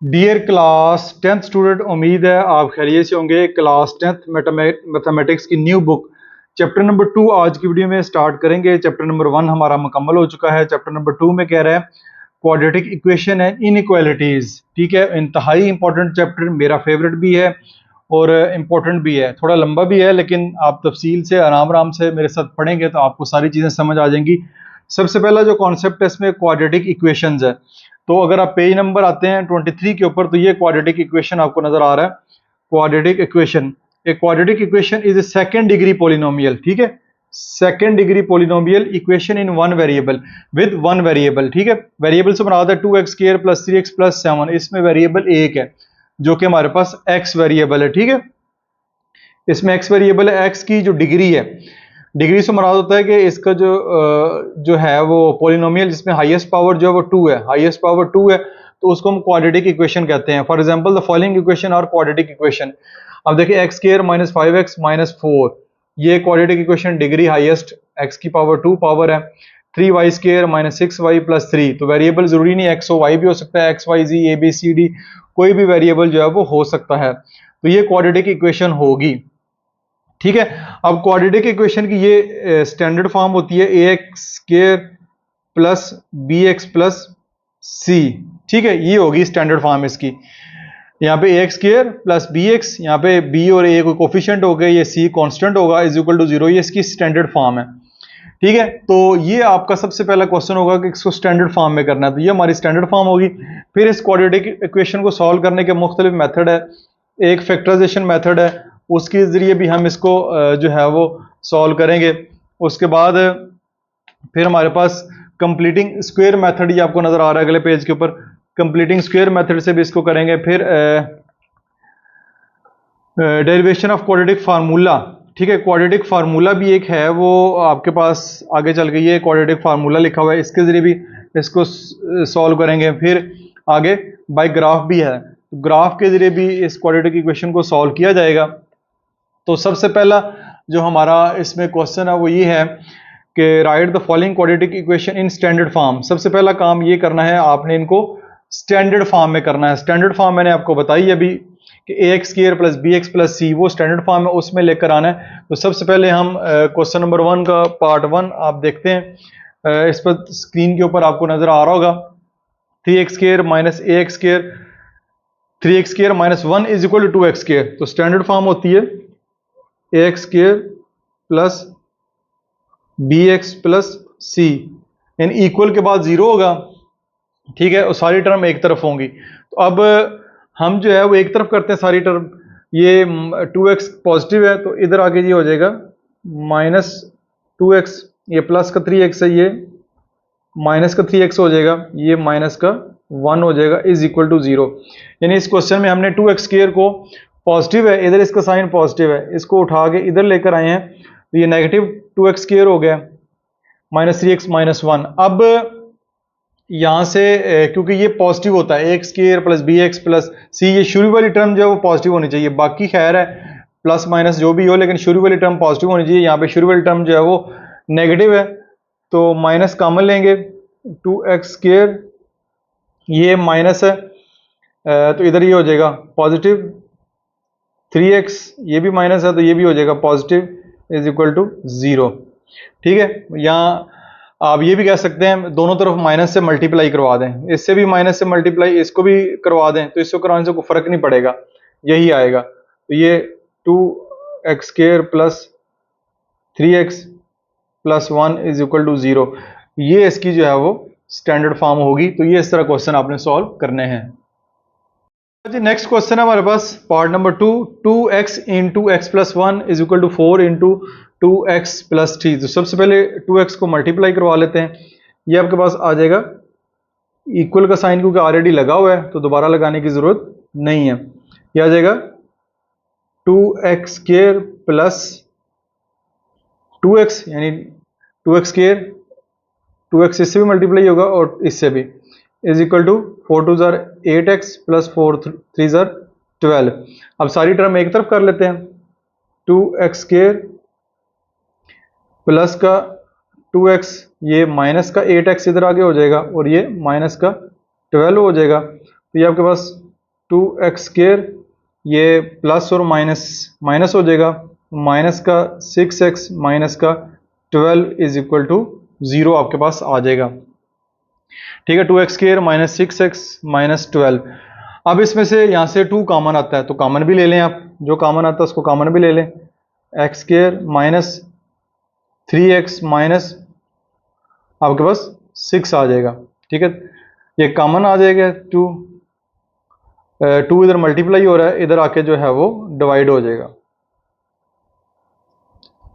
Dear class 10th student, उम्मीद है आप खैरियत से होंगे। क्लास 10th मैथमेटिक्स की न्यू बुक चैप्टर नंबर 2 आज की वीडियो में स्टार्ट करेंगे। चैप्टर नंबर 1 हमारा मुकम्मल हो चुका है। चैप्टर नंबर 2 में कह रहा है क्वाड्रेटिक इक्वेशन है इनइक्वालिटीज। ठीक है, इंतहाई इंपॉर्टेंट चैप्टर, मेरा फेवरेट भी है और इम्पोर्टेंट भी है। थोड़ा लंबा भी है, लेकिन आप तफसील से आराम आराम से मेरे साथ पढ़ेंगे तो आपको सारी चीज़ें समझ आ जाएंगी। सबसे पहला जो कॉन्सेप्ट है इसमें क्वाड्रेटिक इक्वेशंस है। तो अगर आप पेज नंबर आते हैं 23 के ऊपर, तो ये क्वाड्रेटिक इक्वेशन आपको नजर आ रहा है। Quadratic equation, a quadratic equation is a second degree polynomial. ठीक है, second degree polynomial equation in one variable with one variable. ठीक है, वेरिएबल से बना होता है 2x² प्लस 3x प्लस 7। इसमें वेरिएबल एक है जो कि हमारे पास x वेरिएबल है। ठीक है, इसमें x वेरिएबल है। x की जो डिग्री है, डिग्री से मुराद होता है कि इसका जो है वो पोलिनोमियल जिसमें हाईएस्ट पावर जो है वो 2 है, हाईएस्ट पावर 2 है, तो उसको हम क्वाड्रेटिक इक्वेशन कहते हैं। For example the following equation और क्वाड्रेटिक इक्वेशन। अब देखिए x² माइनस 5x माइनस 4, ये quadratic equation degree highest x की पावर 2 पावर है। 3y² माइनस 6y प्लस 3, तो वेरिएबल जरूरी नहीं x और y भी हो सकता है, x y z a b c d कोई भी वेरिएबल जो है वो हो सकता है। तो ये क्वाड्रेटिक इक्वेशन होगी। ठीक है, अब क्वाड्रेटिक इक्वेशन की ये स्टैंडर्ड फॉर्म होती है ax² plus bx plus c। ठीक है, ये होगी स्टैंडर्ड फॉर्म इसकी। यहाँ पे ax² प्लस bx, यहाँ पे b और a कोई कोफिशिएंट हो गए, ये c कांस्टेंट होगा, इज इक्वल टू 0। ये इसकी स्टैंडर्ड फॉर्म है। ठीक है, तो ये आपका सबसे पहला क्वेश्चन होगा कि इसको स्टैंडर्ड फॉर्म में करना है, तो ये हमारी स्टैंडर्ड फॉर्म होगी। फिर इस क्वाड्रेटिक इक्वेशन को सॉल्व करने के मुख्तलिफ मेथड है। एक फैक्टराइजेशन मेथड है, उसके ज़रिए भी हम इसको जो है वो सॉल्व करेंगे। उसके बाद फिर हमारे पास कंप्लीटिंग स्क्वायर मेथड, ये आपको नज़र आ रहा है अगले पेज के ऊपर। कंप्लीटिंग स्क्वायर मेथड से भी इसको करेंगे। फिर डेरिवेशन ऑफ क्वाड्रेटिक फार्मूला। ठीक है, क्वाड्रेटिक फार्मूला भी एक है, वो आपके पास आगे चल गई है। क्वाड्रेटिक फार्मूला लिखा हुआ है, इसके ज़रिए भी इसको सॉल्व करेंगे। फिर आगे बाय ग्राफ भी है, ग्राफ के ज़रिए भी इस क्वाड्रेटिक इक्वेशन को सॉल्व किया जाएगा। तो सबसे पहला जो हमारा इसमें क्वेश्चन है वो ये है कि right the following quadratic equation in standard form. सबसे पहला काम ये करना है, आपने इनको स्टैंडर्ड फॉर्म में करना है। स्टैंडर्ड फॉर्म मैंने आपको बताई अभी कि ax² plus bx plus c वो स्टैंडर्ड फॉर्म है, उसमें लेकर आना है। तो सबसे पहले हम क्वेश्चन नंबर 1 का पार्ट 1 आप देखते हैं। इस पर स्क्रीन के ऊपर आपको नजर आ रहा होगा 3x² minus ax², 3x² minus 1 is equal to 2x²। तो स्टैंडर्ड फॉर्म होती है ax² plus bx plus c, यानी इक्वल के बाद 0 होगा। ठीक है, और सारी टर्म एक तरफ होंगी। तो अब हम जो है वो एक तरफ करते हैं सारी टर्म। ये 2x पॉजिटिव है तो इधर आके ये हो जाएगा माइनस 2x, ये प्लस का 3x है, ये माइनस का 3x हो जाएगा, ये माइनस का 1 हो जाएगा, इज इक्वल टू 0। यानी इस क्वेश्चन में हमने 2x² को पॉजिटिव है, इधर इसका साइन पॉजिटिव है, इसको उठा के इधर लेकर आए हैं, तो ये नेगेटिव 2x² हो गया, माइनस 3x माइनस 1। अब यहाँ से क्योंकि ये पॉजिटिव होता है ax² plus bx plus c, ये शुरू वाली टर्म जो है वो पॉजिटिव होनी चाहिए। बाकी खैर है प्लस माइनस जो भी हो, लेकिन शुरू वाली टर्म पॉजिटिव होनी चाहिए। यहाँ पे शुरू वाली टर्म जो है वो नेगेटिव है, तो माइनस कॉमन लेंगे, 2x², ये माइनस है तो इधर ये हो जाएगा पॉजिटिव, 3x ये भी माइनस है तो ये भी हो जाएगा पॉजिटिव, इज इक्वल टू 0। ठीक है, यहाँ आप ये भी कह सकते हैं दोनों तरफ माइनस से मल्टीप्लाई करवा दें, इससे भी माइनस से मल्टीप्लाई, इसको भी करवा दें, तो इसको करवाने से कोई फर्क नहीं पड़ेगा, यही आएगा। तो ये 2x² plus 3x plus 1 is equal to 0, ये इसकी जो है वो स्टैंडर्ड फॉर्म होगी। तो ये इस तरह क्वेश्चन आपने सॉल्व करने हैं। नेक्स्ट क्वेश्चन है हमारे पास part number 2, 2x into x plus 1 is equal to 4 into 2x plus 3। तो सबसे पहले 2x को मल्टीप्लाई करवा लेते हैं, ये आपके पास आ जाएगा इक्वल का साइन, क्योंकि ऑलरेडी लगा हुआ है तो दोबारा लगाने की जरूरत नहीं है। ये आ जाएगा 2x² प्लस 2x, यानी 2x², 2x इससे भी मल्टीप्लाई होगा और इससे भी, इज इक्वल टू 4 2 ज़ार 8x प्लस 4 3 ज़ार 12। अब सारी टर्म एक तरफ कर लेते हैं, 2x² प्लस का 2x, ये माइनस का 8x इधर आगे हो जाएगा और ये माइनस का 12 हो जाएगा। तो ये आपके पास 2x स्क्वायर, ये प्लस और माइनस माइनस हो जाएगा, माइनस का 6x माइनस का 12 इज इक्वल टू 0 आपके पास आ जाएगा। ठीक है, 2x square minus 6x minus 12। अब इसमें से यहाँ से 2 कॉमन आता है तो कॉमन भी ले लें आप, जो कॉमन आता है उसको कॉमन भी ले लें। X square minus 3x minus आपके पास 6 आ जाएगा। ठीक है, ये कॉमन आ जाएगा, 2 इधर मल्टीप्लाई हो रहा है, इधर आके जो है वो डिवाइड हो जाएगा,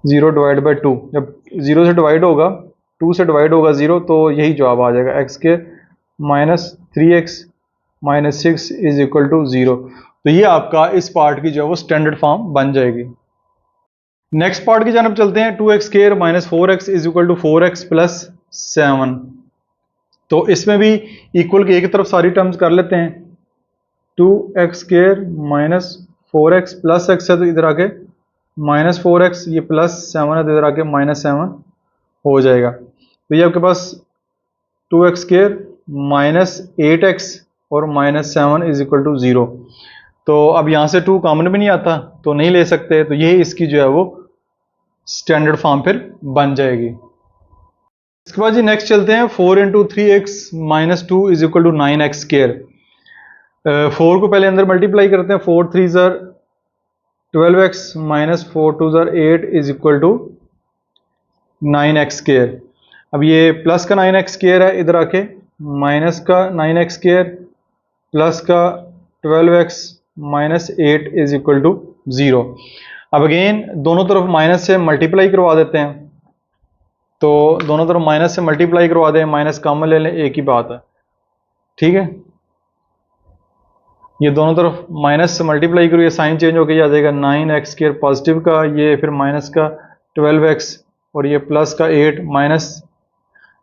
0 डिवाइड बाई 2, जब 0 से डिवाइड होगा 2 से डिवाइड होगा 0 तो यही जवाब आ जाएगा, एक्स के minus 3x minus 6 is equal to 0। तो ये आपका इस पार्ट की जो है वो स्टैंडर्ड फॉर्म बन जाएगी। नेक्स्ट पार्ट की जानब चलते हैं, 2x square minus 4x is equal to 4x plus 7। तो इसमें भी इक्वल की एक तरफ सारी टर्म्स कर लेते हैं, 2x square minus 4x plus x है तो इधर आके माइनस 4x, ये प्लस 7 है तो इधर आके माइनस 7 हो जाएगा। तो ये आपके पास 2x स्क्वायर माइनस 8x और माइनस 7 इज इक्वल टू 0। तो अब यहाँ से 2 कॉमन भी नहीं आता तो नहीं ले सकते, तो ये इसकी जो है वो स्टैंडर्ड फॉर्म फिर बन जाएगी। इसके बाद जी नेक्स्ट चलते हैं, 4 into 3x minus 2 is equal to 9x square. 4 को पहले अंदर मल्टीप्लाई करते हैं, 4 3 ज़र 12x माइनस 4 2 ज़र 8 is equal to 9x square. अब ये प्लस का 9x स्क्वायर है, इधर आके माइनस का 9x स्क्वायर प्लस का 12x minus 8 is equal to 0। अब अगेन दोनों तरफ माइनस से मल्टीप्लाई करवा देते हैं, तो दोनों तरफ माइनस से मल्टीप्लाई करवा दें, माइनस कॉमन ले लें, एक ही बात है। ठीक है, ये दोनों तरफ माइनस से मल्टीप्लाई करो, ये साइन चेंज होकर आ जाएगा 9x स्क्वायर पॉजिटिव का, ये फिर माइनस का 12x और ये प्लस का 8, माइनस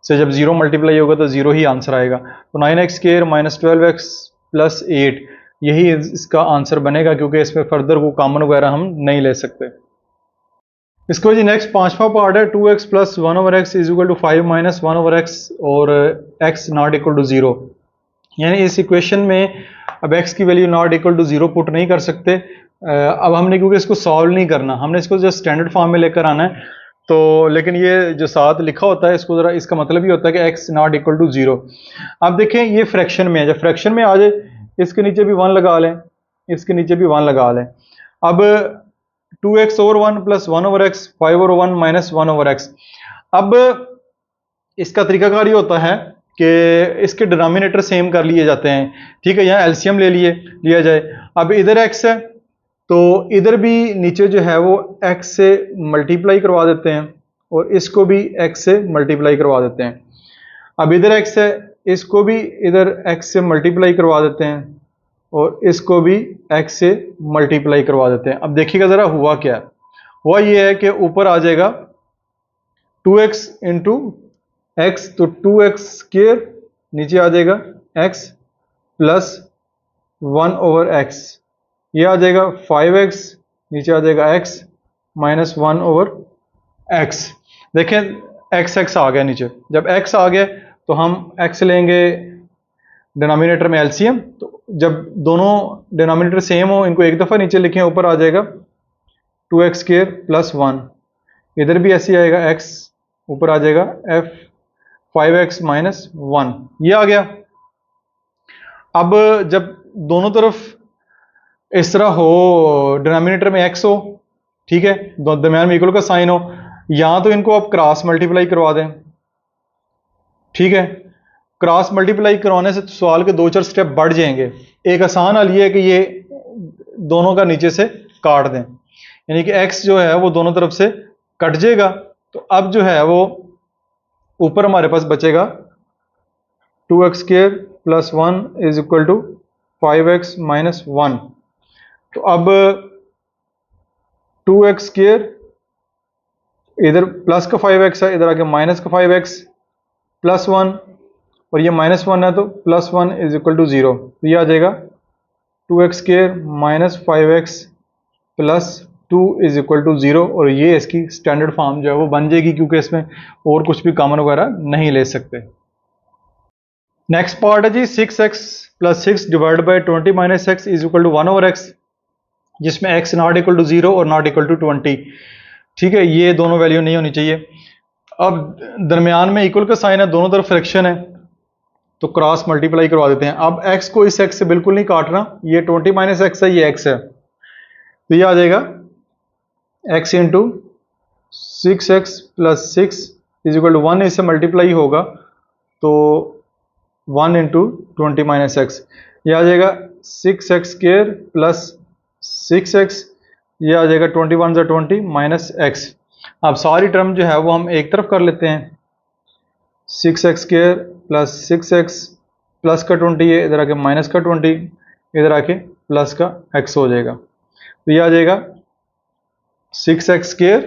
से जब 0 मल्टीप्लाई होगा तो 0 ही आंसर आएगा। तो 9x square minus 12x plus 8 यही इसका आंसर बनेगा, क्योंकि इसमें फर्दर को कॉमन वगैरह हम नहीं ले सकते। इसको जी नेक्स्ट पांचवा पार्ट है, 2x plus 1 over x is equal to 5 minus 1 over x और x नॉट इक्वल टू 0। यानी इस इक्वेशन में अब x की value not equal to 0 put नहीं कर सकते। अब हमने क्योंकि इसको सॉल्व नहीं करना, हमने इसको जो स्टैंडर्ड फॉर्म में लेकर आना है, तो लेकिन ये जो साथ लिखा होता है इसको जरा, इसका मतलब ये होता है कि x नॉट इक्वल टू 0। अब देखें ये फ्रैक्शन में है, जब फ्रैक्शन में आ जाए इसके नीचे भी 1 लगा लें, इसके नीचे भी 1 लगा लें। अब 2x over 1 plus 1 over x, 5 over 1 minus 1 over x. अब इसका तरीकाकार ये होता है कि इसके डिनोमिनेटर सेम कर लिए जाते हैं। ठीक है, यहाँ एलसीएम लिया जाए। अब इधर x है तो इधर भी नीचे जो है वो x से मल्टीप्लाई करवा देते हैं और इसको भी x से मल्टीप्लाई करवा देते हैं। अब इधर x है, इसको भी इधर x से मल्टीप्लाई करवा देते हैं और इसको भी x से मल्टीप्लाई करवा देते हैं। अब देखिएगा ज़रा हुआ क्या है, हुआ ये है कि ऊपर आ जाएगा 2x इंटू एक्स, तो 2x स्क्वायर, नीचे आ जाएगा x प्लस 1 ओवर x, ये आ जाएगा 5x, नीचे आ जाएगा x माइनस 1 ओवर x। देखें x आ गया नीचे, जब x आ गया तो हम x लेंगे डिनोमिनेटर में एलसीएम, तो जब दोनों डिनोमिनेटर सेम हो इनको एक दफ़ा नीचे लिखें, ऊपर आ जाएगा 2x स्क्वायर प्लस 1, इधर भी ऐसे आएगा x, ऊपर आ जाएगा f 5x माइनस 1, ये आ गया। अब जब दोनों तरफ इस तरह हो, डिनोमिनेटर में x हो, ठीक है, दरम्यान में इक्वल का साइन हो, यहां तो इनको आप क्रॉस मल्टीप्लाई करवा दें। ठीक है, क्रॉस मल्टीप्लाई करवाने से सवाल के 2-4 स्टेप बढ़ जाएंगे। एक आसान हल ये है कि ये दोनों का नीचे से काट दें, यानी कि x जो है वो दोनों तरफ से कट जाएगा। तो अब जो है वो ऊपर हमारे पास बचेगा 2x square plus 1 is equal to 5x minus 1। तो अब 2x स्क्वायर, इधर प्लस का 5x है, इधर आके माइनस का 5x प्लस 1, और ये माइनस 1 है तो प्लस 1 इज इक्वल टू 0। तो ये आ जाएगा 2x square minus 5x plus 2 is equal to 0, और ये इसकी स्टैंडर्ड फॉर्म जो है वो बन जाएगी, क्योंकि इसमें और कुछ भी कॉमन वगैरह नहीं ले सकते। नेक्स्ट पार्ट है जी 6x plus 6 divide by 20 minus x is equal to 1/x, जिसमें x नॉट इक्वल टू 0 और नॉट इक्वल टू 20। ठीक है, ये दोनों वैल्यू नहीं होनी चाहिए। अब दरमियान में इक्वल का साइन है, दोनों तरफ फ्रैक्शन है, तो क्रॉस मल्टीप्लाई करवा देते हैं। अब x को इस x से बिल्कुल नहीं काटना, ये 20 माइनस एक्स है, ये x है, तो ये आ जाएगा x into 6x plus 6 is equal to 1, इससे मल्टीप्लाई होगा तो 1 इंटू 20 माइनस एक्स, ये आ जाएगा 6x स्क्वायर प्लस 6x, ये आ जाएगा 21 × 20 माइनस एक्स। अब सारी टर्म जो है वो हम एक तरफ कर लेते हैं, 6x square plus 6x plus का 20, ये इधर आके माइनस का 20, इधर आके प्लस का x हो जाएगा, तो ये आ जाएगा 6x स्क्वायर,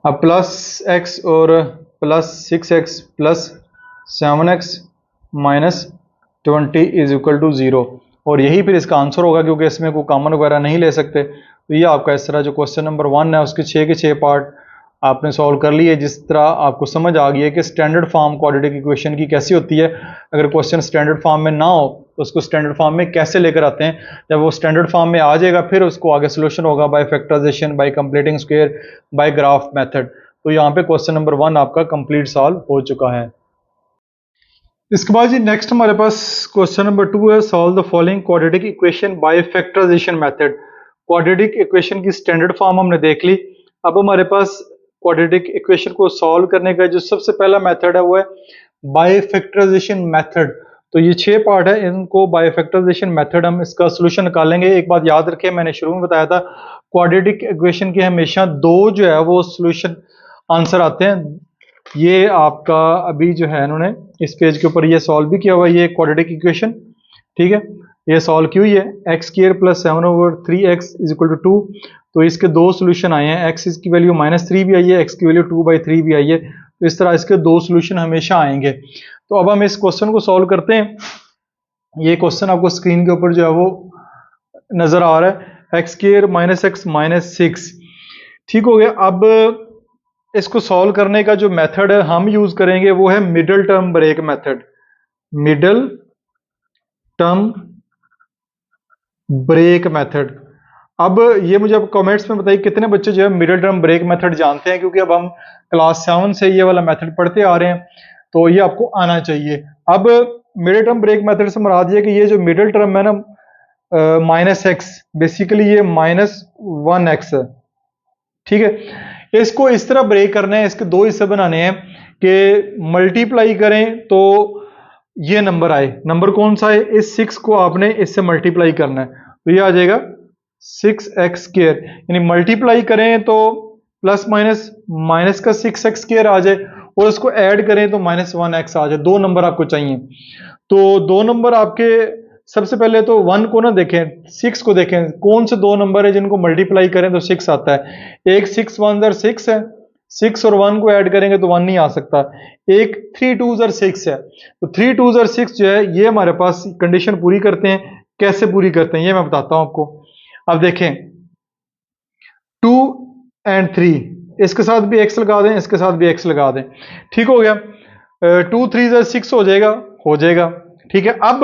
अब प्लस x और plus 6x plus 7x minus 20 is equal to 0, और यही फिर इसका आंसर होगा क्योंकि इसमें कोई कॉमन वगैरह नहीं ले सकते। तो ये आपका इस तरह जो क्वेश्चन नंबर 1 है उसके 6 के 6 पार्ट आपने सॉल्व कर लिए। जिस तरह आपको समझ आ गई है कि स्टैंडर्ड फॉर्म क्वाड्रेटिक इक्वेशन की कैसी होती है, अगर क्वेश्चन स्टैंडर्ड फॉर्म में ना हो तो उसको स्टैंडर्ड फॉर्म में कैसे लेकर आते हैं, जब वो स्टैंडर्ड फॉर्म में आ जाएगा फिर उसको आगे सोल्यूशन होगा by factorisation, by completing square, by graph method. तो यहाँ पे क्वेश्चन नंबर 1 आपका कंप्लीट सॉल्व हो चुका है। इसके बाद जी नेक्स्ट हमारे पास क्वेश्चन नंबर 2 है, solve the following quadratic equation by factorisation method. Quadratic equation की स्टैंडर्ड फॉर्म हमने देख ली, अब हमारे पास क्वाड्रेटिक इक्वेशन को सॉल्व करने का जो सबसे पहला मेथड है वो है बाय फैक्टराइजेशन मेथड। तो ये 6 पार्ट है, इनको बाय फैक्टराइजेशन मेथड हम इसका सोल्यूशन निकालेंगे। एक बात याद रखें, मैंने शुरू में बताया था क्वाड्रेटिक इक्वेशन के हमेशा 2 जो है वो सोल्यूशन आंसर आते हैं। ये आपका अभी जो है इन्होंने इस पेज के ऊपर ये सॉल्व भी किया हुआ है, ये क्वाड्रेटिक इक्वेशन, ठीक है, ये सॉल्व की हुई है, x square plus 7/3x is equal to 2। तो इसके 2 सोल्यूशन आए हैं, x की वैल्यू -3 भी आई है, x की वैल्यू 2/3 भी आई है, तो इस तरह इसके 2 सोल्यूशन हमेशा आएंगे। तो अब हम इस क्वेश्चन को सॉल्व करते हैं। ये क्वेश्चन आपको स्क्रीन के ऊपर जो है वो नजर आ रहा है, x square minus x minus 6, ठीक हो गया। अब इसको सॉल्व करने का जो मेथड है हम यूज करेंगे वो है middle term break method. Middle term break method. अब ये मुझे अब कमेंट्स में बताइए कितने बच्चे जो है मिडल टर्म ब्रेक मेथड जानते हैं, क्योंकि अब हम क्लास 7 से ये वाला मेथड पढ़ते आ रहे हैं, तो ये आपको आना चाहिए। अब मिडल टर्म ब्रेक मेथड से मुराद ये कि ये जो मिडल टर्म है ना -x, बेसिकली ये -1x है, ठीक है। इसको इस तरह ब्रेक करना है, इसके 2 हिस्से बनाने हैं कि मल्टीप्लाई करें तो ये नंबर आए। नंबर कौन सा है? इस 6 को आपने इससे मल्टीप्लाई करना है, तो ये आ जाएगा 6x स्क्वायर, यानी मल्टीप्लाई करें तो प्लस माइनस माइनस का 6x स्क्वायर आ जाए, और इसको ऐड करें तो -1x आ जाए। 2 नंबर आपको चाहिए, तो 2 नंबर आपके सबसे पहले तो 1 को ना देखें, 6 को देखें, कौन से 2 नंबर है जिनको मल्टीप्लाई करें तो 6 आता है। एक 6 1 ज़र 6 है, 6 और 1 को ऐड करेंगे तो 1 नहीं आ सकता। एक 3 2 ज़र 6 है, तो 3 2 ज़र 6 जो है ये हमारे पास कंडीशन पूरी करते हैं। कैसे पूरी करते हैं ये मैं बताता हूं आपको। अब देखें 2 और 3, इसके साथ भी x लगा दें, इसके साथ भी x लगा दें, ठीक हो गया। 2 3 ज़र 6 हो जाएगा, ठीक है। अब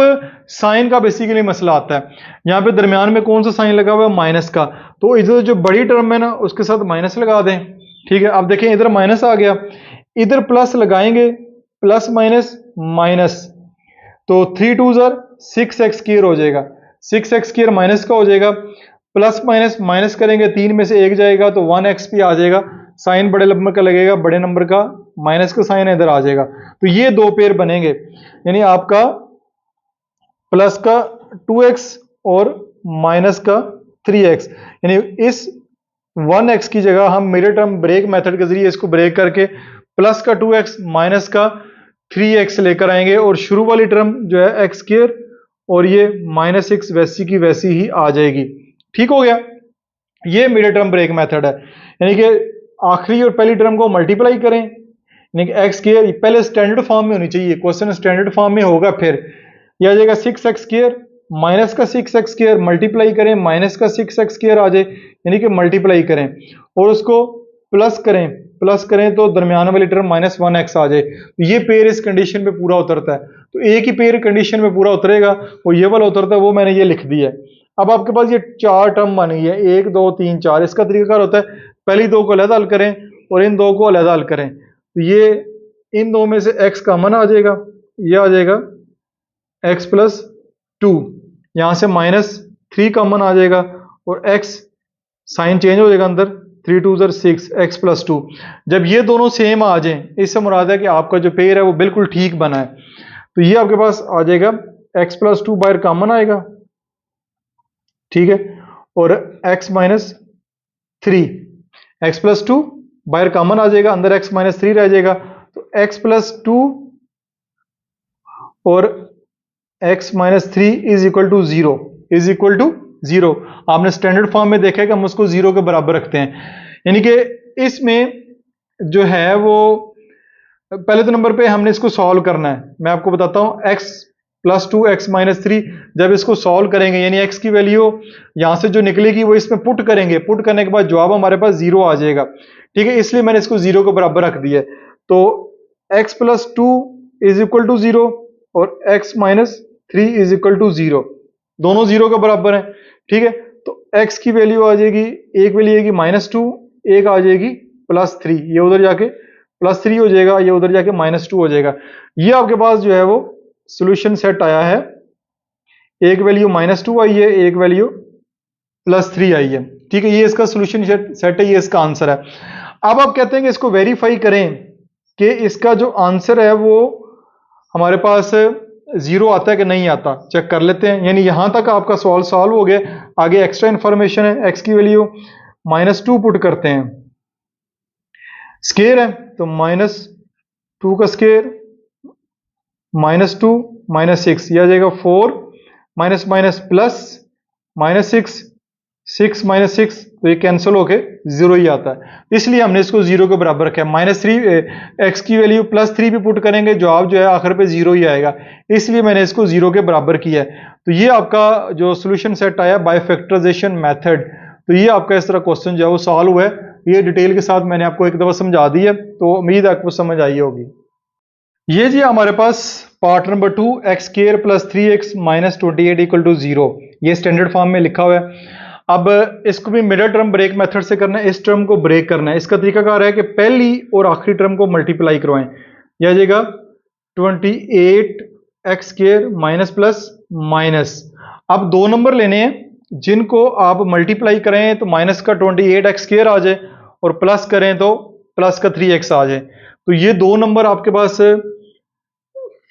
साइन का बेसिकली मसला आता है, यहाँ पे दरमियान में कौन सा साइन लगा हुआ है? माइनस का, तो इधर जो बड़ी टर्म है ना उसके साथ माइनस लगा दें, ठीक है। अब देखें इधर माइनस आ गया, इधर प्लस लगाएंगे, प्लस माइनस माइनस, तो 3 2 ज़र 6x स्क्वायर हो जाएगा, 6x स्क्वायर माइनस का हो जाएगा, प्लस माइनस माइनस करेंगे 3 में से 1 जाएगा तो 1x भी आ जाएगा। साइन बड़े नंबर का लगेगा, बड़े नंबर का माइनस का साइन इधर आ जाएगा, तो ये 2 पेयर बनेंगे, यानी आपका प्लस का 2x और माइनस का 3x, यानी इस 1x की जगह हम मिडल टर्म ब्रेक मेथड के जरिए इसको ब्रेक करके प्लस का 2x माइनस का 3x लेकर आएंगे, और शुरू वाली टर्म जो है x स्क्वायर और ये -6 वैसी की वैसी ही आ जाएगी, ठीक हो गया। ये मिडल टर्म ब्रेक मेथड है, यानी कि आखिरी और पहली टर्म को मल्टीप्लाई करें, यानी कि x स्क्वायर पहले स्टैंडर्ड फॉर्म में होनी चाहिए, क्वेश्चन स्टैंडर्ड फॉर्म में होगा, फिर यह आ जाएगा 6x स्क्वायर माइनस का 6x स्क्वायर, मल्टीप्लाई करें माइनस का 6x स्क्वायर आ जाए, यानी कि मल्टीप्लाई करें और उसको प्लस करें तो दरमियान वाली टर्म -1x आ जाए। तो ये पेयर इस कंडीशन पे पूरा उतरता है, तो एक ही पेयर कंडीशन में पूरा उतरेगा, वो ये वाला उतरता है, वो मैंने ये लिख दिया है। अब आपके पास ये 4 टर्म बन गई है, 1 2 3 4। इसका तरीका होता है पहली दो को अलग हल करें और इन दो को अलग हल करें। तो ये इन दो में से x कॉमन आ जाएगा, ये आ जाएगा x प्लस 2, यहाँ से -3 कॉमन आ जाएगा और x साइन चेंज हो जाएगा अंदर, 3 2 6 x प्लस 2। जब ये दोनों सेम आ जाएं, इससे मुराद है कि आपका जो पेयर है वो बिल्कुल ठीक बना है। तो ये आपके पास आ जाएगा x प्लस 2 बाहर कॉमन आएगा, ठीक है, और x माइनस 3, x प्लस 2 बाहर कॉमन आ जाएगा, अंदर x माइनस 3 रह जाएगा। तो x प्लस 2 और x minus 3 is equal to 0, is equal to 0। आपने स्टैंडर्ड फॉर्म में देखा है कि हम उसको 0 के बराबर रखते हैं, यानी कि इसमें जो है वो पहले तो नंबर पे हमने इसको सॉल्व करना है। मैं आपको बताता हूं, x प्लस 2 x माइनस 3 जब इसको सॉल्व करेंगे, यानी x की वैल्यू यहां से जो निकलेगी वो इसमें पुट करेंगे, पुट करने के बाद जवाब हमारे पास 0 आ जाएगा, ठीक है, इसलिए मैंने इसको 0 के बराबर रख दिया है। तो x plus 2 is equal to 0 और x minus 3 is equal to 0, दोनों 0 के बराबर हैं, ठीक है। तो x की वैल्यू आ जाएगी, एक वैल्यू आएगी -2, एक आ जाएगी +3, ये उधर जाके +3 हो जाएगा, ये उधर जाके -2 हो जाएगा। ये आपके पास जो है वो सॉल्यूशन सेट आया है, एक वैल्यू -2 आई है, एक वैल्यू +3 आई है, ठीक है, ये इसका सॉल्यूशन सेट है, ये इसका आंसर है। अब आप कहते हैं कि इसको वेरीफाई करें कि इसका जो आंसर है वो हमारे पास 0 आता है कि नहीं आता, चेक कर लेते हैं। यानी यहां तक आपका सवाल सॉल्व हो गया, आगे एक्स्ट्रा इंफॉर्मेशन है, x की वैल्यू -2 पुट करते हैं, स्केयर है तो -2 का स्केयर -2 -6, यह आ जाएगा 4 माइनस माइनस प्लस -6, 6 -6, तो ये कैंसिल होके 0 ही आता है, इसलिए हमने इसको 0 के बराबर रखा है। -3 x की वैल्यू +3 भी पुट करेंगे, जवाब जो है आखिर पे 0 ही आएगा, इसलिए मैंने इसको 0 के बराबर किया है। तो ये आपका जो सोल्यूशन सेट आया बाय फैक्टराइजेशन मेथड, तो ये आपका इस तरह क्वेश्चन जो है वो सॉल्व हुआ है। ये डिटेल के साथ मैंने आपको एक दफा समझा दी है, तो उम्मीद है आपको समझ आई होगी। ये जी हमारे पास part number 2, x square plus 3x minus 28 equal to 0, ये स्टैंडर्ड फॉर्म में लिखा हुआ है। अब इसको भी मिडल टर्म ब्रेक मेथड से करना है, इस टर्म को ब्रेक करना है। इसका तरीकाकार है कि पहली और आखिरी टर्म को मल्टीप्लाई करवाएं, यह आ जाएगा 28x square minus plus minus. अब दो नंबर लेने हैं जिनको आप मल्टीप्लाई करें तो माइनस का 28x स्क्वायर आ जाए और प्लस करें तो प्लस का 3x आ जाए। तो ये दो नंबर आपके पास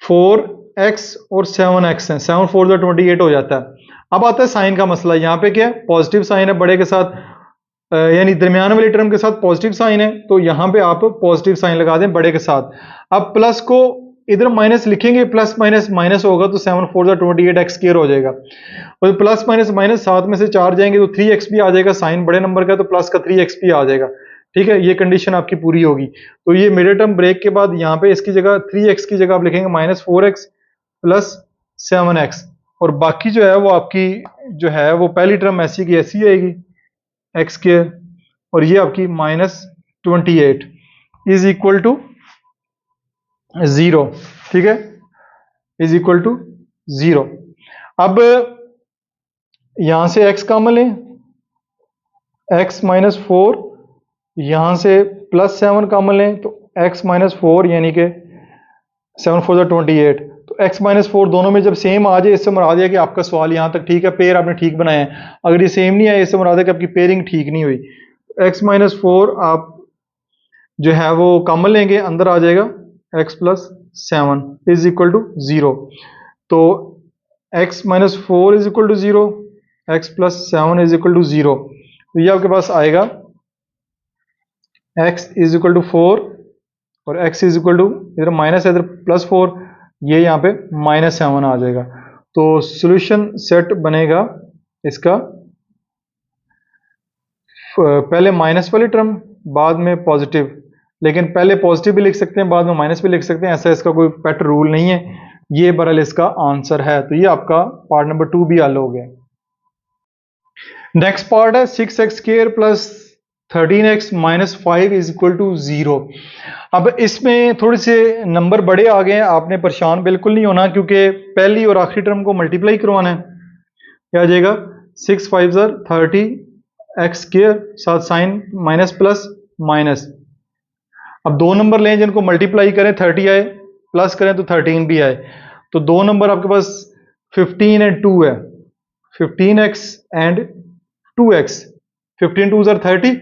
4x और 7x हैं, 7 4 28 हो जाता है। अब आता है साइन का मसला, यहाँ पे क्या है, पॉजिटिव साइन है बड़े के साथ, यानी दरमियान वाली टर्म के साथ पॉजिटिव साइन है, तो यहाँ पे आप पॉजिटिव साइन लगा दें बड़े के साथ। अब प्लस को इधर माइनस लिखेंगे, प्लस माइनस माइनस होगा तो 7 4 28x स्क्वायर हो जाएगा, और प्लस माइनस माइनस 7 में से 4 जाएंगे तो 3x भी आ जाएगा, साइन बड़े नंबर का तो प्लस का 3x भी आ जाएगा, ठीक है, ये कंडीशन आपकी पूरी होगी। तो ये मिडिल टर्म ब्रेक के बाद यहाँ पे इसकी जगह 3x की जगह आप लिखेंगे -4x प्लस 7x, और बाकी जो है वो आपकी जो है वो पहली टर्म ऐसी की ऐसी आएगी x स्क्वायर, और ये आपकी -28 इज इक्वल टू 0, ठीक है, इज इक्वल टू 0। अब यहां से x कॉमन लें, x -4, यहां से +7 कॉमन लें तो x -4 यानी कि 7 4 28, तो x -4 दोनों में जब सेम आ जाए इससे मुराद है कि आपका सवाल यहां तक ठीक है, पेयर आपने ठीक बनाया है। अगर ये सेम नहीं आए इससे मुराद है कि आपकी पेयरिंग ठीक नहीं हुई। x -4 आप जो है वो कॉमन लेंगे, अंदर आ जाएगा x + 7 इज इक्वल टू 0, तो x -4 is equal to 0, x + 7 is equal to 0, तो ये आपके पास आएगा x इज इक्वल टू 4 और x इज इक्वल टू, इधर माइनस है इधर +4, ये यहाँ पे -7 आ जाएगा। तो सॉल्यूशन सेट बनेगा इसका पहले माइनस वाली टर्म बाद में पॉजिटिव, लेकिन पहले पॉजिटिव भी लिख सकते हैं बाद में माइनस भी लिख सकते हैं, ऐसा इसका कोई पेट रूल नहीं है। ये बहरहाल इसका आंसर है। तो ये आपका पार्ट नंबर 2 भी हल हो गया। नेक्स्ट पार्ट है 6x square plus 13x minus 5 is equal to 0। अब इसमें थोड़े से नंबर बड़े आ गए हैं, आपने परेशान बिल्कुल नहीं होना, क्योंकि पहली और आखिरी टर्म को मल्टीप्लाई करवाना है। क्या आ जाएगा, 6 5 ज़र 30 एक्स स्क्वायर, साथ साइन माइनस प्लस माइनस। अब दो नंबर लें जिनको मल्टीप्लाई करें 30 आए, प्लस करें तो 13 भी आए, तो दो नंबर आपके पास 15 एंड 2 है, 15x एंड 2x, 15 2 ज़र 30।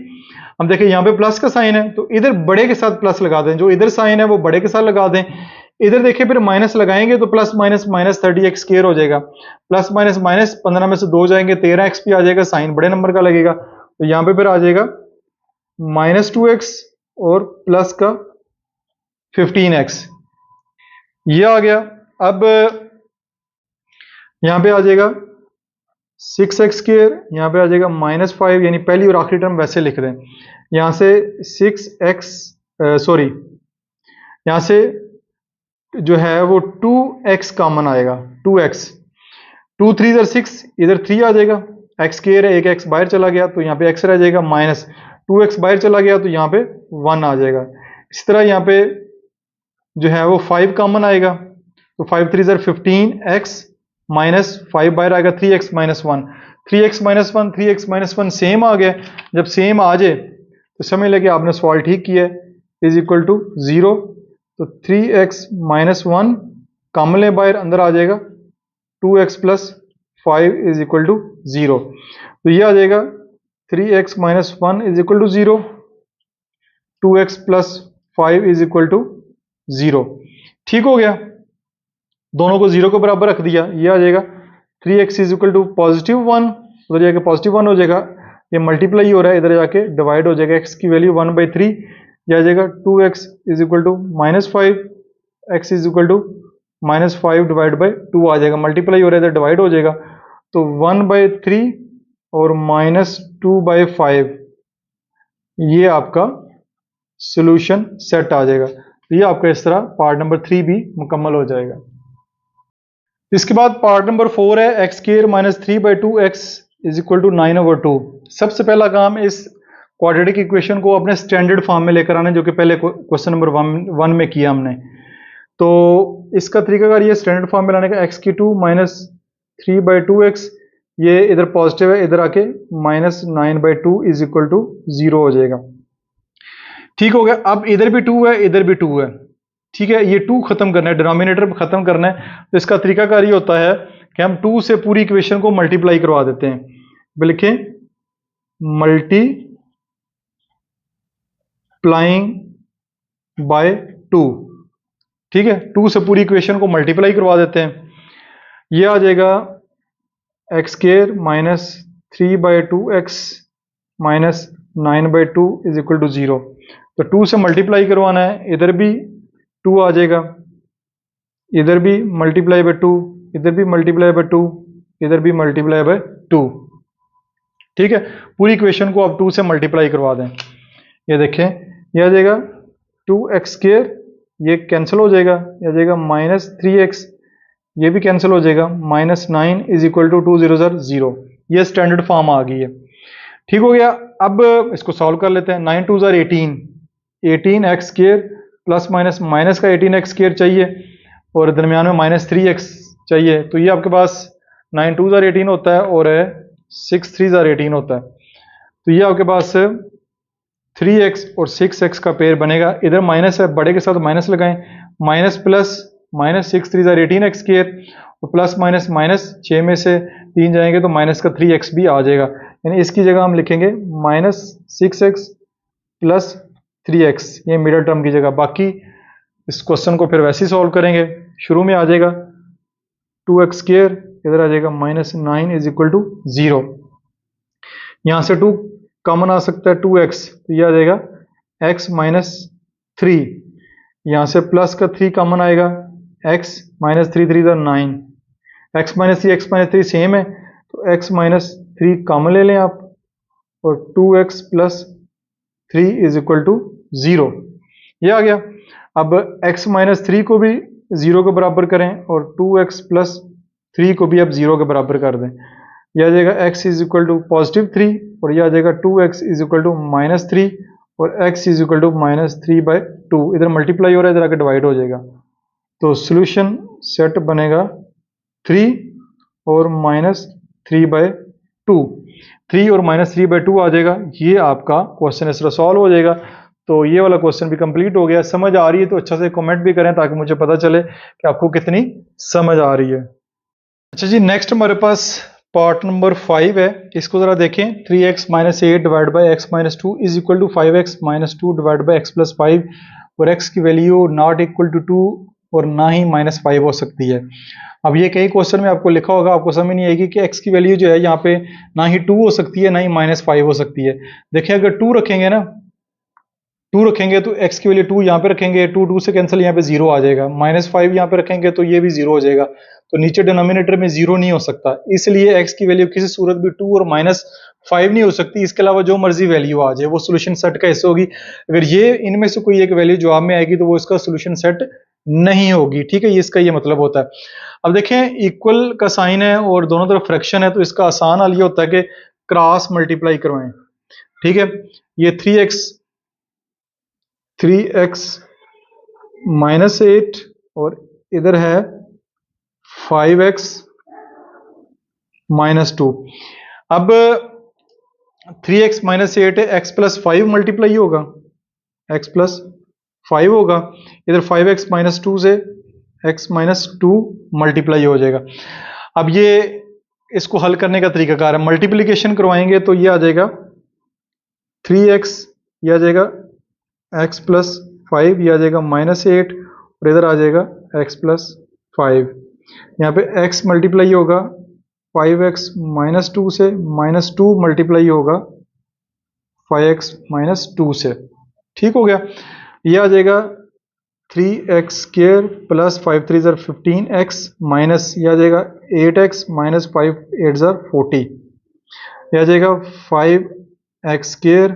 अब देखिए यहाँ पे प्लस का साइन है, तो इधर बड़े के साथ प्लस लगा दें, जो इधर साइन है वो बड़े के साथ लगा दें। इधर देखिए फिर माइनस लगाएंगे तो plus minus minus 30x square हो जाएगा, प्लस माइनस माइनस 15 में से 2 जाएंगे, 13x भी आ जाएगा, साइन बड़े नंबर का लगेगा, तो यहाँ पे फिर आ जाएगा माइनस 2x और प्लस का 15x, ये आ गया। अब यहाँ पे आ जाएगा 6x स्क्वायर, यहाँ पे आ जाएगा माइनस 5, यानी पहली और आखिरी टर्म वैसे लिख दें। यहाँ से 6x सॉरी, यहाँ से जो है वो 2x कॉमन आएगा, 2x, 2 3 ज़र 6, इधर 3 आ जाएगा, x स्क्वायर है, एक x बाहर चला गया तो यहाँ पे x रह जाएगा, माइनस 2x बाहर चला गया तो यहाँ पे 1 आ जाएगा। इस तरह यहाँ पे जो है वो 5 कॉमन आएगा, तो 5 3 ज़र 15x माइनस 5 बाहर आएगा, 3x minus 1, 3x minus 1, 3x minus 1 same आ गया। जब सेम आ जाए तो समझ लें कि आपने सवाल ठीक किया है, इज इक्वल टू 0, तो 3x माइनस 1 कॉमन ले बाहर, अंदर आ जाएगा 2x plus 5 is equal to 0, तो ये आ जाएगा 3x minus 1 is equal to 0, 2x plus 5 is equal to 0। ठीक हो गया, दोनों को 0 के बराबर रख दिया, ये आ जाएगा 3x is equal to positive 1, उधर जाके पॉजिटिव 1 हो जाएगा, ये मल्टीप्लाई हो रहा है, इधर जाके डिवाइड हो जाएगा, x की वैल्यू 1/3, यह आ जाएगा 2x is equal to minus 5, x is equal to minus 5 divide by 2 आ जाएगा, मल्टीप्लाई हो रहा है इधर डिवाइड हो जाएगा, तो 1/3 और माइनस 2/5, ये आपका सोल्यूशन सेट आ जाएगा। तो ये आपका इस तरह पार्ट नंबर 3 भी मुकम्मल हो जाएगा। इसके बाद पार्ट नंबर 4 है x square minus 3/2x is equal to 9/2। सबसे पहला काम इस क्वाड्रेटिक इक्वेशन को अपने स्टैंडर्ड फॉर्म में लेकर आना, जो कि पहले क्वेश्चन नंबर 1 में किया हमने। तो इसका तरीकाकार ये स्टैंडर्ड फॉर्म में लाने का, x की 2 माइनस 3/2x, ये इधर पॉजिटिव है, इधर आके माइनस 9/2 इज इक्वल टू 0 हो जाएगा। ठीक हो गया। अब इधर भी 2 है, इधर भी 2 है, ठीक है, ये 2 खत्म करना है, डिनोमिनेटर पर खत्म करना है। तो इसका तरीकाकार ये होता है कि हम 2 से पूरी इक्वेशन को मल्टीप्लाई करवा देते हैं। लिखें मल्टीप्लाइंग बाय 2, ठीक है, 2 से पूरी इक्वेशन को मल्टीप्लाई करवा देते हैं। ये आ जाएगा x square minus 3/2x minus 9/2 is equal to 0। तो 2 से मल्टीप्लाई करवाना है, इधर भी 2 आ जाएगा, इधर भी मल्टीप्लाई बाय 2, इधर भी मल्टीप्लाई बाय 2, इधर भी मल्टीप्लाई बाय 2, ठीक है। पूरी इक्वेशन को आप 2 से मल्टीप्लाई करवा दें। ये देखें, ये आ जाएगा 2x स्क्वायर, ये कैंसिल हो जाएगा, ये आ जाएगा माइनस 3x, ये भी कैंसिल हो जाएगा, माइनस 9 इज इक्वल टू 2 0 0। ये स्टैंडर्ड फॉर्म आ गई है। ठीक हो गया। अब इसको सॉल्व कर लेते हैं। 9 2 18, 18x square plus minus minus का 18x स्क्वायर चाहिए और दरमियान में माइनस 3x चाहिए। तो ये आपके पास 9 2 18 होता है और 6 3 18 होता है। तो ये आपके पास 3x और 6x का पेयर बनेगा। इधर माइनस है, बड़े के साथ माइनस लगाएं, minus plus minus 6 3 18x square और प्लस माइनस माइनस 6 में से 3 जाएंगे तो माइनस का 3x भी आ जाएगा। यानी इसकी जगह हम लिखेंगे माइनस 6x प्लस 3x, ये मिडल टर्म की जगह। बाकी इस क्वेश्चन को फिर वैसे ही सॉल्व करेंगे। शुरू में आ जाएगा 2x स्क्वायर, इधर आ जाएगा माइनस 9 इज इक्वल टू 0। यहाँ से 2 कॉमन आ सकता है, 2x, तो ये आ जाएगा x माइनस 3। यहाँ से प्लस का 3 कॉमन आएगा, x minus 3 3 9, x minus 3 same है, तो x माइनस 3 कॉमन ले लें आप और 2x plus 3 is equal to 0, ये आ गया। अब x माइनस 3 को भी 0 के बराबर करें और 2x प्लस 3 को भी अब 0 के बराबर कर दें। यह आ जाएगा x is equal to positive 3 और यह आ जाएगा 2x इज इक्वल टू -3 और x इज इक्वल टू -3/2। इधर मल्टीप्लाई हो रहा है, इधर आके डिवाइड हो जाएगा। तो सोल्यूशन सेट बनेगा 3 और -3/2। 3 और -3/2 आ जाएगा। ये आपका क्वेश्चन इस तरह सॉल्व हो जाएगा। तो ये वाला क्वेश्चन भी कंप्लीट हो गया। समझ आ रही है तो अच्छा से कमेंट भी करें ताकि मुझे पता चले कि आपको कितनी समझ आ रही है। अच्छा जी, नेक्स्ट हमारे पास पार्ट नंबर 5 है। इसको जरा देखें। 3x - 8 divide by x - 2 is equal to 5x - 2 divide by x + 5 और x की वैल्यू नॉट इक्वल टू 2 और ना ही -5 हो सकती है। अब ये कई क्वेश्चन में आपको लिखा होगा, आपको समझ नहीं आएगी कि x की वैल्यू जो है यहाँ पे ना ही 2 हो सकती है ना ही -5 हो सकती है। देखिए अगर 2 रखेंगे ना, 2 रखेंगे तो x की वैल्यू 2 यहाँ पे रखेंगे, 2 से कैंसिल यहाँ पे 0 आ जाएगा। -5 यहाँ पे रखेंगे तो ये भी 0 हो जाएगा। तो नीचे डिनोमिनेटर में 0 नहीं हो सकता, इसलिए x की वैल्यू किसी सूरत भी 2 और -5 नहीं हो सकती। इसके अलावा जो मर्जी वैल्यू आ जाए वो सोल्यूशन सेट का हिस्सा होगी। अगर ये इनमें से कोई एक वैल्यू जवाब में आएगी तो वो इसका सोल्यूशन सेट नहीं होगी। ठीक है, ये इसका ये मतलब होता है। अब देखें, इक्वल का साइन है और दोनों तरफ फ्रैक्शन है तो इसका आसान हल ये होता है कि क्रॉस मल्टीप्लाई करवाएं। ठीक है, ये 3x -8 और इधर है 5x -2। अब 3x -8 है, x + 5 मल्टीप्लाई होगा, x + 5 होगा। इधर 5x -2 से x -2 मल्टीप्लाई हो जाएगा। अब ये इसको हल करने का तरीकाकार है, मल्टीप्लिकेशन करवाएंगे तो ये आ जाएगा 3x, ये आ जाएगा x + 5, ये आ जाएगा -8 और इधर आ जाएगा x + 5। यहाँ पे x मल्टीप्लाई होगा 5x -2 से, -2 मल्टीप्लाई होगा 5x -2 से। ठीक हो गया। ये आ जाएगा 3x² + 5 3 = 15x माइनस ये आ जाएगा 8x - 5 8 = 40। ये आ जाएगा 5x²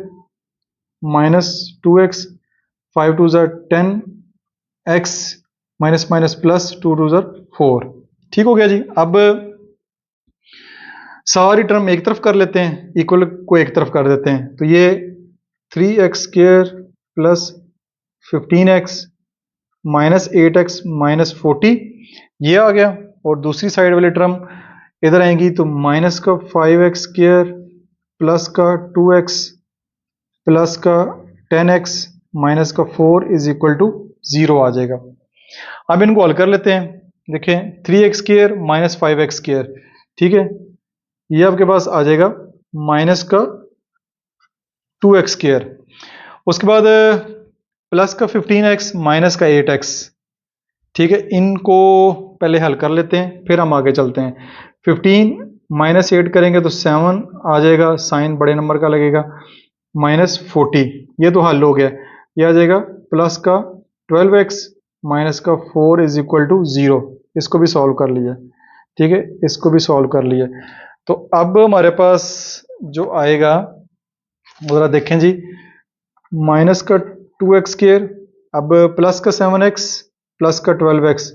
-2x 5 2 = 10 x +2 2 = 4। ठीक हो गया जी। अब सारी टर्म एक तरफ कर लेते हैं, इक्वल को एक तरफ कर देते हैं। तो ये 3x² + 15x -8x -40 ये आ गया। और दूसरी साइड वाली टर्म इधर आएंगी तो माइनस का 5x² प्लस का 2x प्लस का 10x माइनस का 4 = 0 आ जाएगा। अब इनको हल कर लेते हैं। देखें 3x² - 5x², ठीक है, ये आपके पास आ जाएगा माइनस का 2x²। उसके बाद प्लस का 15x माइनस का 8x। ठीक है, इनको पहले हल कर लेते हैं फिर हम आगे चलते हैं। 15 - 8 करेंगे तो 7 आ जाएगा, साइन बड़े नंबर का लगेगा, -40 ये तो हल हो गया। ये आ जाएगा प्लस का 12x माइनस का 4 = 0। इसको भी सॉल्व कर लिया। ठीक है, इसको भी सॉल्व कर लिया। तो अब हमारे पास जो आएगा जरा देखें जी, माइनस का 2x², अब प्लस का 7x प्लस का 12x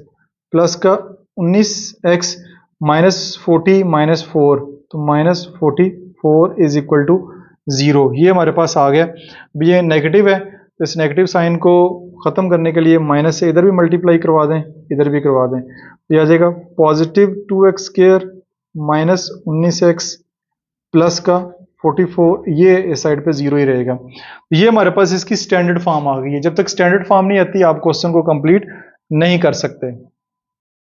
प्लस का 19x -40 -4 तो -44 = 0। ये हमारे पास आ गया। अब ये नेगेटिव है तो इस नेगेटिव साइन को ख़त्म करने के लिए माइनस से इधर भी मल्टीप्लाई करवा दें, इधर भी करवा दें। तो ये आ जाएगा पॉजिटिव 2x² -19x प्लस का 44, ये इस साइड पे 0 ही रहेगा। ये हमारे पास इसकी स्टैंडर्ड फॉर्म आ गई है। जब तक स्टैंडर्ड फॉर्म नहीं आती आप क्वेश्चन को कंप्लीट नहीं कर सकते।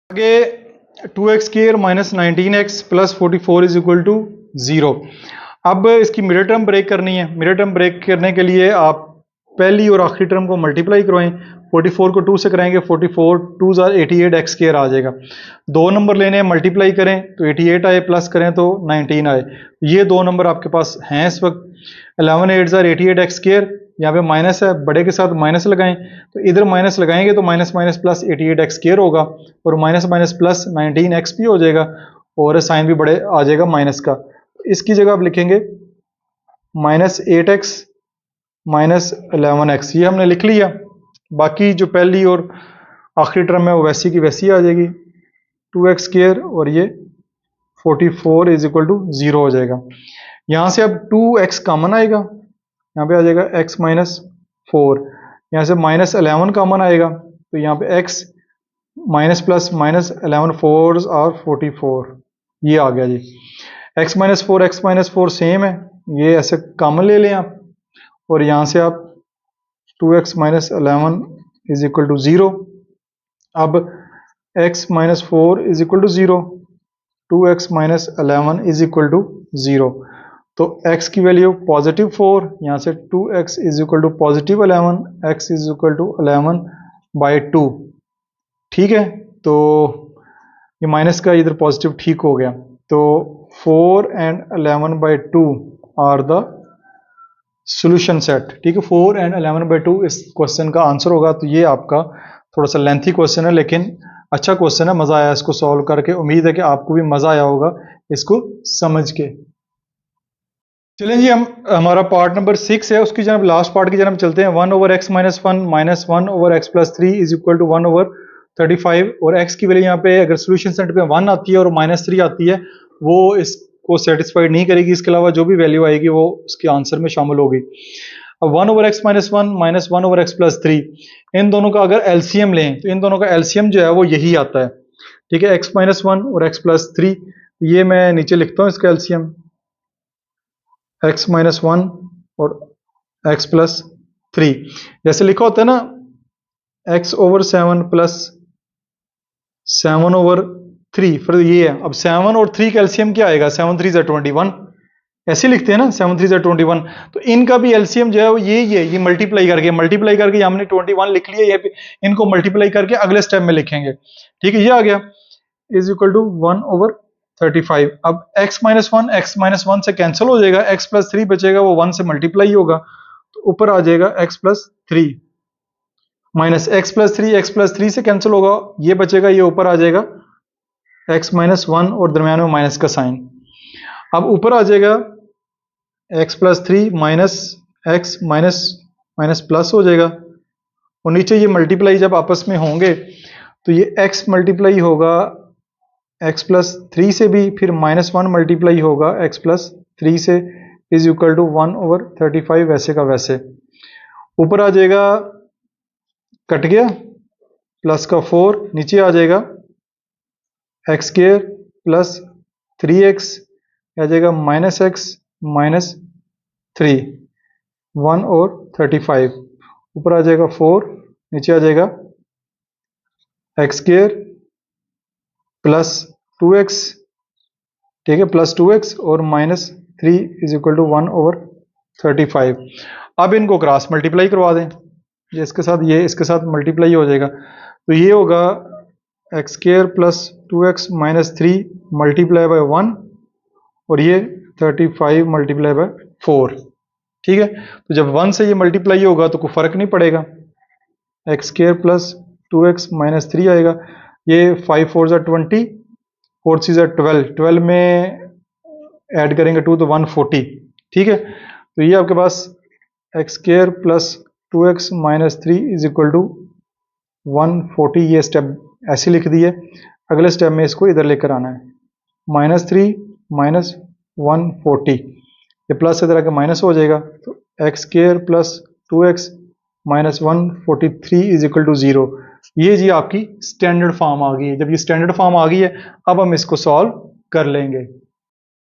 आगे 2x² -19x प्लस 44 = 0। अब इसकी मिडिल टर्म ब्रेक करनी है। मिडिल टर्म ब्रेक करने के लिए आप पहली और आखिरी टर्म को मल्टीप्लाई करवाएं। 44 को 2 से कराएंगे, 44 2 = 88 x² आ जाएगा। दो नंबर लेने हैं, मल्टीप्लाई करें तो 88 आए, प्लस करें तो 19 आए। ये दो नंबर आपके पास हैं इस वक्त। 11 8 = 88 x², यहाँ पे माइनस है, बड़े के साथ माइनस लगाएं तो इधर माइनस लगाएंगे तो माइनस माइनस प्लस 88 x² होगा और माइनस माइनस प्लस 19x भी हो जाएगा और साइन भी बड़े आ जाएगा माइनस का। इसकी जगह आप लिखेंगे -8x -11x, ये हमने लिख लिया। बाकी जो पहली और आखिरी टर्म है वो वैसी की वैसी आ जाएगी, 2x² और ये 44 इज इक्वल टू 0 हो जाएगा। यहाँ से अब 2x कॉमन आएगा, यहाँ पे आ जाएगा x माइनस 4। यहाँ से माइनस 11 कॉमन आएगा, तो यहाँ पे x माइनस प्लस माइनस 11 4 और 44, ये आ गया जी। x माइनस फोर सेम है, ये ऐसे कॉमन ले लें आप, और यहाँ से आप 2x minus 11 is equal to 0। अब x minus 4 is equal to 0, 2x minus 11 is equal to 0। तो x की वैल्यू पॉजिटिव 4, यहाँ से 2x is equal to positive 11, x is equal to 11 by 2। ठीक है, तो ये माइनस का इधर पॉजिटिव ठीक हो गया। तो 4 and 11 by 2 are the solution set. ठीक है, 4 एंड 11 बाई 2 इस क्वेश्चन का आंसर होगा। तो ये आपका थोड़ा सा लेंथी क्वेश्चन है, लेकिन अच्छा क्वेश्चन है, मज़ा आया इसको सॉल्व करके। उम्मीद है कि आपको भी मज़ा आया होगा इसको समझ के। चलें जी, हम हमारा पार्ट नंबर 6 है, उसकी जनाब लास्ट पार्ट की जनाब चलते हैं। 1 over x minus 1 minus 1 over x plus 3 is equal to 1 over 35। और एक्स की वैल्यू यहाँ पे अगर सोल्यूशन सेट पे 1 आती है और माइनस 3 आती है, वो इसको सेटिस्फाइड नहीं करेगी। इसके अलावा जो भी वैल्यू आएगी वो उसके आंसर में शामिल होगी। अब 1 over x minus 1 minus 1 over x plus 3, इन दोनों का अगर एलसीएम लें तो इन दोनों का एलसीएम जो है वो यही आता है। ठीक है, एक्स माइनस 1 और एक्स प्लस 3, ये मैं नीचे लिखता हूँ इसका एलसीएम, एक्स माइनस 1 और एक्स प्लस 3। जैसे लिखा होता है ना, एक्स ओवर 7 प्लस 7 ओवर 3, फिर ये है। अब 7 और 3 का एलसीएम क्या आएगा? 7 3 21, ऐसे लिखते हैं ना, 7 3 21। तो इनका भी एलसीएम जो है वो ये मल्टीप्लाई करके हमने 21 लिख लिया, ये इनको मल्टीप्लाई करके अगले स्टेप में लिखेंगे। ठीक है, ये आ गया इज इक्वल टू 1 ओवर 35। अब x माइनस 1 से कैंसिल हो जाएगा, x प्लस 3 बचेगा, वो 1 से मल्टीप्लाई होगा, तो ऊपर आ जाएगा x plus 3 minus x plus 3 से कैंसिल होगा, ये बचेगा, ये ऊपर आ जाएगा x माइनस 1 और दरम्यान में माइनस का साइन। अब ऊपर आ जाएगा x plus 3 minus x minus minus plus हो जाएगा, और नीचे ये मल्टीप्लाई जब आपस में होंगे तो ये x मल्टीप्लाई होगा x प्लस 3 से भी, फिर माइनस 1 मल्टीप्लाई होगा x प्लस 3 से, इज इक्वल टू 1 ओवर 35, वैसे का वैसे। ऊपर आ जाएगा, कट गया, प्लस का 4, नीचे आ जाएगा एक्स स्क्वायर प्लस 3x, आ जाएगा माइनस x माइनस 3, 1 और 35। ऊपर आ जाएगा 4, नीचे आ जाएगा एक्स स्क्वायर प्लस 2x, ठीक है, प्लस 2x और minus 3 is equal to 1 over 35। अब इनको क्रॉस मल्टीप्लाई करवा दें, ये इसके साथ, ये इसके साथ मल्टीप्लाई हो जाएगा, तो ये होगा x square plus 2x minus 3 multiply by 1, और ये 35 मल्टीप्लाई बाय 4। ठीक है, तो जब 1 से ये मल्टीप्लाई होगा तो कोई फर्क नहीं पड़ेगा, x square plus 2x minus 3 आएगा, ये 5 4 ज़ा 20, 4 6 ज़ा 12, 12 में ऐड करेंगे 2 तो 140। ठीक है, तो ये आपके पास x square plus 2x minus 3 is equal to 140, ये स्टेप ऐसे लिख दिए। अगले स्टेप में इसको इधर लेकर आना है, माइनस 3 माइनस 140, ये प्लस इधर आके माइनस हो जाएगा, तो x square plus 2x minus 143 is equal to 0। ये जी आपकी स्टैंडर्ड फॉर्म आ गई है। जब ये स्टैंडर्ड फॉर्म आ गई है, अब हम इसको सॉल्व कर लेंगे।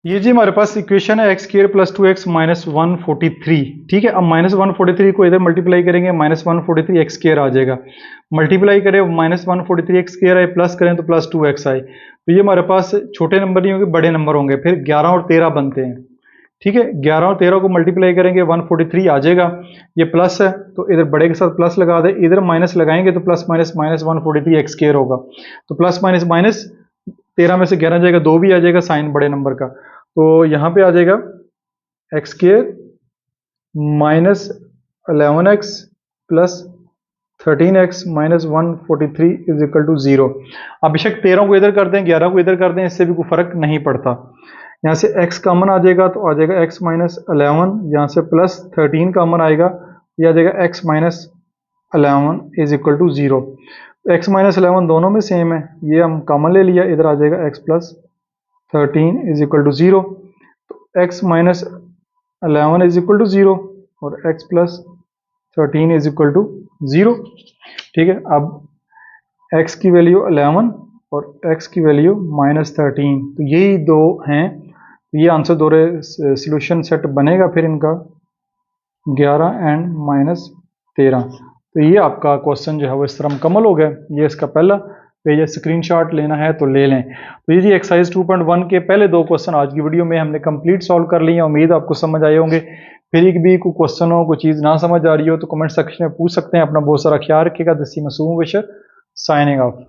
ये जी हमारे पास इक्वेशन है x square plus 2x minus 143। ठीक है, अब माइनस 143 को इधर मल्टीप्लाई करेंगे, माइनस 143 एक्स स्क्वायर आ जाएगा, मल्टीप्लाई करें माइनस 143 एक्स स्क्वायर आए, प्लस करें तो प्लस 2x आए। तो ये हमारे पास छोटे नंबर नहीं होंगे, बड़े नंबर होंगे, फिर 11 और 13 बनते हैं। ठीक है, 11 और 13 को मल्टीप्लाई करेंगे 143 आ जाएगा, ये प्लस है तो इधर बड़े के साथ प्लस लगा दे, इधर माइनस लगाएंगे तो plus minus minus 143 x square होगा, तो प्लस माइनस माइनस 13 में से 11 जाएगा, 2 भी आ जाएगा साइन बड़े नंबर का, तो यहाँ पे आ जाएगा x square minus 11x plus 13x minus 143 is equal to 0। अब बेशक 13 को इधर कर दें, 11 को इधर कर दें, इससे भी कोई फर्क नहीं पड़ता। यहाँ से x कॉमन आ जाएगा, तो आ जाएगा x माइनस 11, यहाँ से प्लस 13 कॉमन आएगा, ये आ जाएगा x minus 11 is equal to 0। x minus 11 दोनों में सेम है, ये हम कॉमन ले लिया, इधर आ जाएगा x plus 13 is equal to 0। तो x minus 11 is equal to 0 और x plus 13 is equal to 0। ठीक है, अब x की वैल्यू 11 और x की वैल्यू -13, तो यही दो हैं, तो ये आंसर दो सॉल्यूशन सेट बनेगा फिर इनका 11 एंड -13। तो ये आपका क्वेश्चन जो है वो इस तरह मुकम्मल हो गया। ये इसका पहला पेज है, स्क्रीनशॉट लेना है तो ले लें। तो ये जी एक्सरसाइज 2.1 के पहले दो क्वेश्चन आज की वीडियो में हमने कंप्लीट सॉल्व कर लिए हैं। उम्मीद आपको समझ आए होंगे। फिर एक भी कोई क्वेश्चन हो, कोई चीज़ ना समझ आ रही हो तो कमेंट सेक्शन में पूछ सकते हैं। अपना बहुत सारा ख्याल रखिएगा। दिस इज मासूम बशर साइनिंग ऑफ।